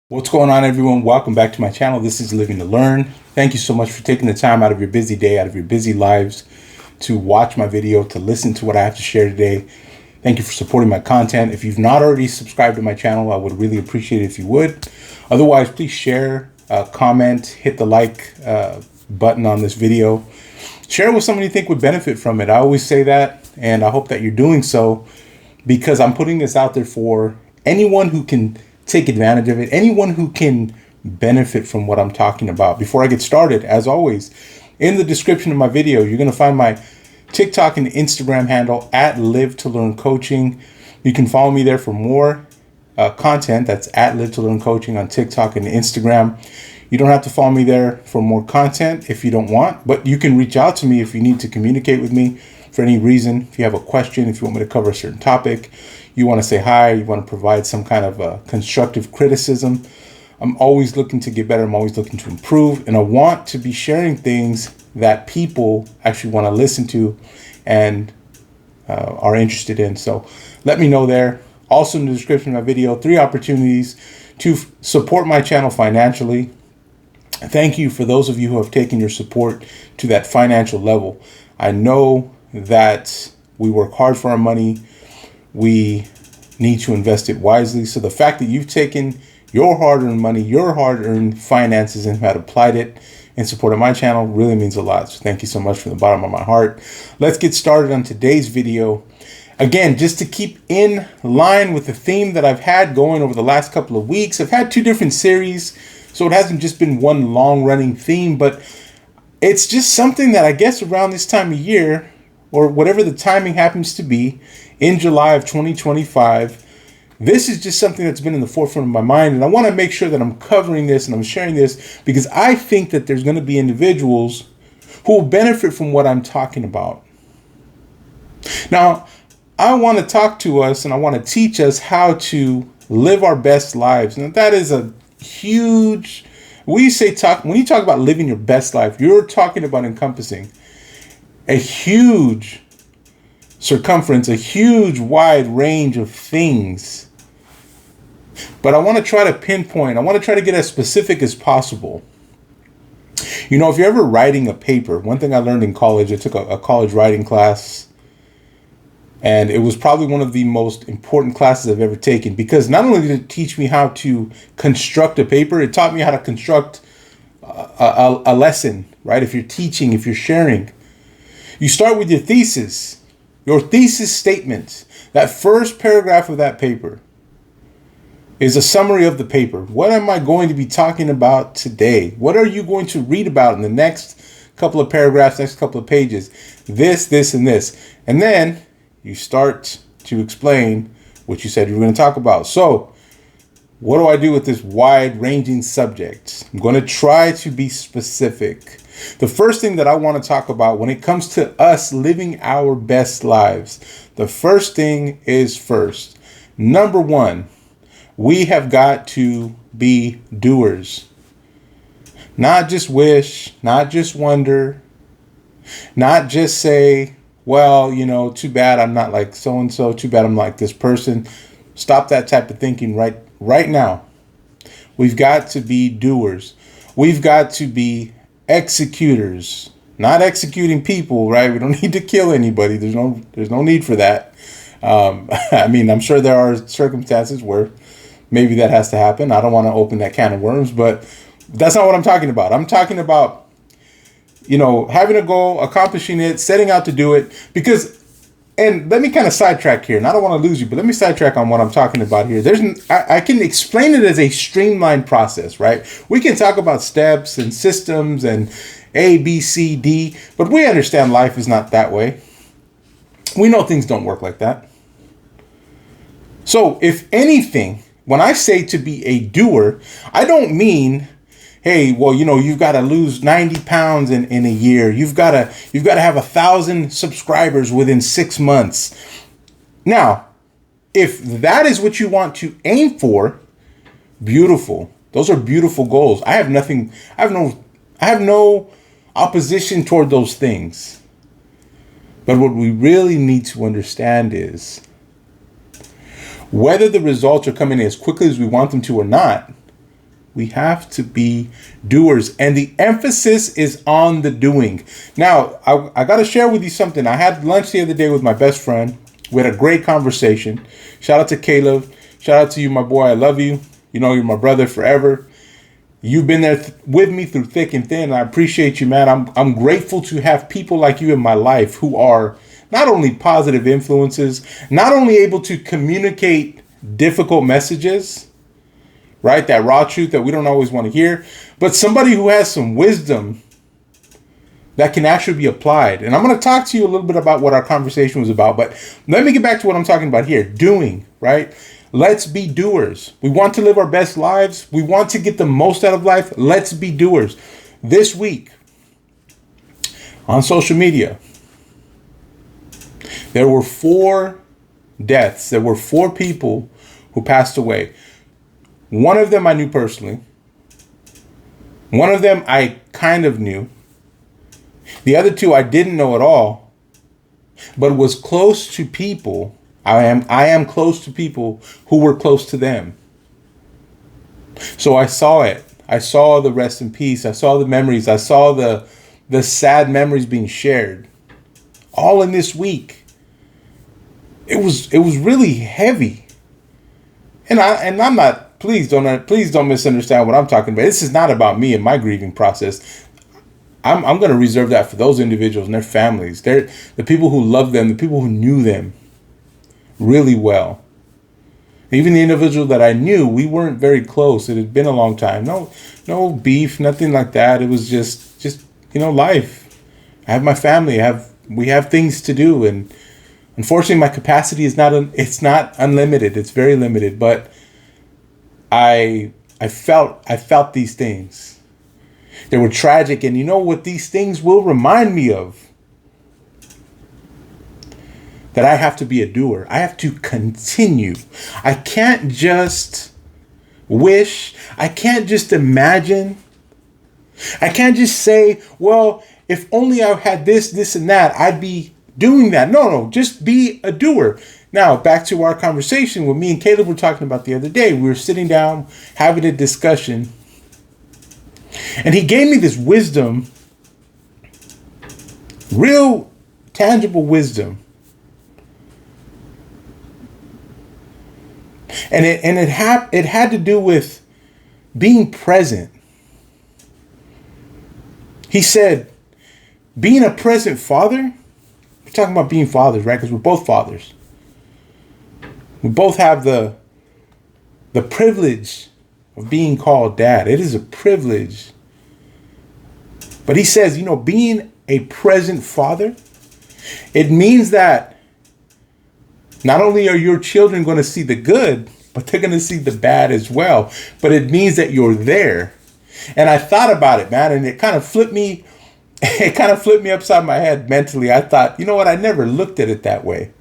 What's going on, everyone? Welcome back to my channel. This is Living to Learn. Thank you so much for taking the time out of your busy day, out of your busy lives to watch my video, to listen to what I have to share today. Thank you for supporting my content. If you've not already subscribed to my channel, I would really appreciate it if you would. Otherwise, please share, comment, hit the like button on this video. Share it with someone you think would benefit from it. I always say that, and I hope that you're doing so because I'm putting this out there for anyone who can take advantage of it, anyone who can benefit from what I'm talking about. Before I get started, as always, in the description of my video, you're going to find my TikTok and Instagram handle at Live to Learn Coaching. You can follow me there for more content. That's at Live to Learn Coaching on TikTok and Instagram. You don't have to follow me there for more content if you don't want, but you can reach out to me if you need to communicate with me for any reason. If you have a question, if you want me to cover a certain topic, you want to say hi, you want to provide some kind of constructive criticism. I'm always looking to get better. I'm always looking to improve. And I want to be sharing things that people actually want to listen to and are interested in. So let me know there. Also in the description of my video, 3 opportunities to support my channel financially. Thank you for those of you who have taken your support to that financial level. I know that we work hard for our money. We need to invest it wisely. So the fact that you've taken your hard-earned money, your hard-earned finances, and have applied it in support of my channel really means a lot. So thank you so much from the bottom of my heart. Let's get started on today's video. Again, just to keep in line with the theme that I've had going over the last couple of weeks, I've had 2 different series. So it hasn't just been one long-running theme, but it's just something that I guess around this time of year, or whatever the timing happens to be, in July of 2025, this is just something that's been in the forefront of my mind. And I want to make sure that I'm covering this and I'm sharing this because I think that there's going to be individuals who will benefit from what I'm talking about. Now, I want to talk to us and I want to teach us how to live our best lives. Now, that is a huge, when you talk about living your best life, you're talking about encompassing a huge circumference, a huge wide range of things. But I want to try to pinpoint, I want to try to get as specific as possible. You know, if you're ever writing a paper, one thing I learned in college, I took a college writing class, and it was probably one of the most important classes I've ever taken because not only did it teach me how to construct a paper, it taught me how to construct a lesson, right? If you're teaching, if you're sharing. You start with your thesis statement. That first paragraph of that paper is a summary of the paper. What am I going to be talking about today? What are you going to read about in the next couple of paragraphs, next couple of pages? This, and this. And then you start to explain what you said you were going to talk about. So what do I do with this wide-ranging subject? I'm going to try to be specific. The first thing that I want to talk about when it comes to us living our best lives, the first thing is first. Number 1, we have got to be doers. Not just wish, not just wonder, not just say, well, you know, too bad I'm not like so-and-so, too bad I'm like this person. Stop that type of thinking right now. We've got to be doers. We've got to be executors, not executing people, right? We don't need to kill anybody. There's no need for that. I mean, I'm sure there are circumstances where maybe that has to happen. I don't want to open that can of worms, but that's not what I'm talking about. I'm talking about, you know, having a goal, accomplishing it, setting out to do it. Because, and let me kind of sidetrack here, and I don't want to lose you, but let me sidetrack on what I'm talking about here. I can explain it as a streamlined process, right? We can talk about steps and systems and A, B, C, D, but we understand life is not that way. We know things don't work like that. So if anything, when I say to be a doer, I don't mean, hey, well, you know, you've got to lose 90 pounds in a year. You've got to have 1,000 subscribers within 6 months. Now, if that is what you want to aim for, beautiful. Those are beautiful goals. I have no opposition toward those things. But what we really need to understand is whether the results are coming as quickly as we want them to or not, We have to be doers. And the emphasis is on the doing. Now, I got to share with you something. I had lunch the other day with my best friend. We had a great conversation. Shout out to Caleb. Shout out to you, my boy. I love you. You know, you're my brother forever. You've been there with me through thick and thin. I appreciate you, man. I'm grateful to have people like you in my life who are not only positive influences, not only able to communicate difficult messages, right? That raw truth that we don't always want to hear, but somebody who has some wisdom that can actually be applied. And I'm going to talk to you a little bit about what our conversation was about, but let me get back to what I'm talking about here. Doing, right? Let's be doers. We want to live our best lives. We want to get the most out of life. Let's be doers. This week on social media, there were 4 deaths. There were 4 people who passed away. One of them I knew personally. One of them I kind of knew. The other 2 I didn't know at all, but was close to people. I am close to people who were close to them. So I saw it. I saw the rest in peace. I saw the memories. I saw the sad memories being shared. All in this week. It was really heavy. And I'm not, please don't misunderstand what I'm talking about. This is not about me and my grieving process. I'm going to reserve that for those individuals and their families. They're the people who love them, the people who knew them really well. Even the individual that I knew, we weren't very close. It had been a long time. No beef, nothing like that. It was just life. I have my family. We have things to do, and unfortunately, my capacity is not unlimited. It's very limited. But I felt these things. They were tragic, and you know what these things will remind me of? That I have to be a doer. I have to continue. I can't just wish. I can't just imagine. I can't just say, well, if only I had this, and that, I'd be doing that. No, just be a doer. Now, back to our conversation with me and Caleb were talking about the other day. We were sitting down, having a discussion, and he gave me this wisdom, real tangible wisdom. And it had to do with being present. He said, being a present father, we're talking about being fathers, right? Because we're both fathers. We both have the privilege of being called dad. It is a privilege. But he says, being a present father, it means that not only are your children going to see the good, but they're going to see the bad as well. But it means that you're there. And I thought about it, man, and it kind of flipped me. It kind of flipped me upside my head mentally. I thought, you know what? I never looked at it that way.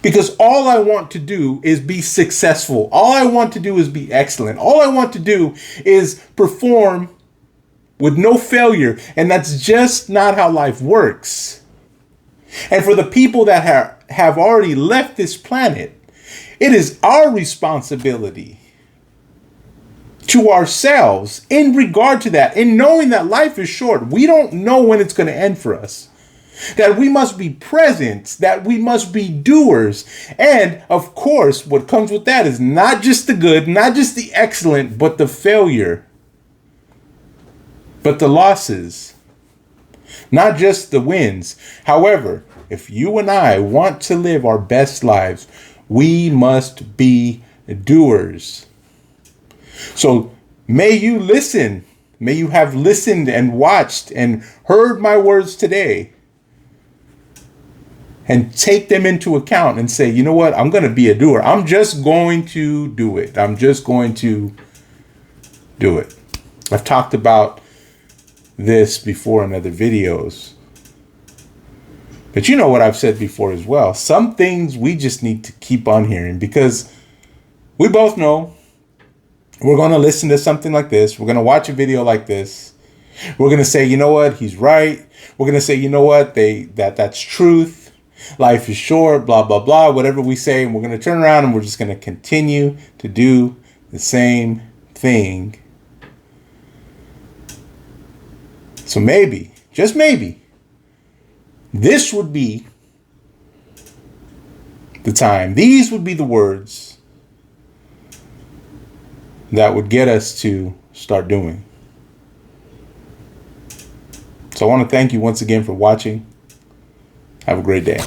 Because all I want to do is be successful. All I want to do is be excellent. All I want to do is perform with no failure. And that's just not how life works. And for the people that have already left this planet, it is our responsibility to ourselves in regard to that, in knowing that life is short. We don't know when it's going to end for us. That we must be present, that we must be doers. And of course, what comes with that is not just the good, not just the excellent, but the failure, but the losses, not just the wins. However, if you and I want to live our best lives, we must be doers. So may you listen. May you have listened and watched and heard my words today and take them into account and say, you know what? I'm going to be a doer. I'm just going to do it. I'm just going to do it. I've talked about this before in other videos. But you know what I've said before as well. Some things we just need to keep on hearing because we both know we're going to listen to something like this. We're going to watch a video like this. We're going to say, you know what? He's right. We're going to say, you know what? That's truth. Life is short, blah, blah, blah, whatever we say. And we're going to turn around and we're just going to continue to do the same thing So maybe, just maybe, this would be the time. These would be the words that would get us to start doing. So I want to thank you once again for watching. Have a great day.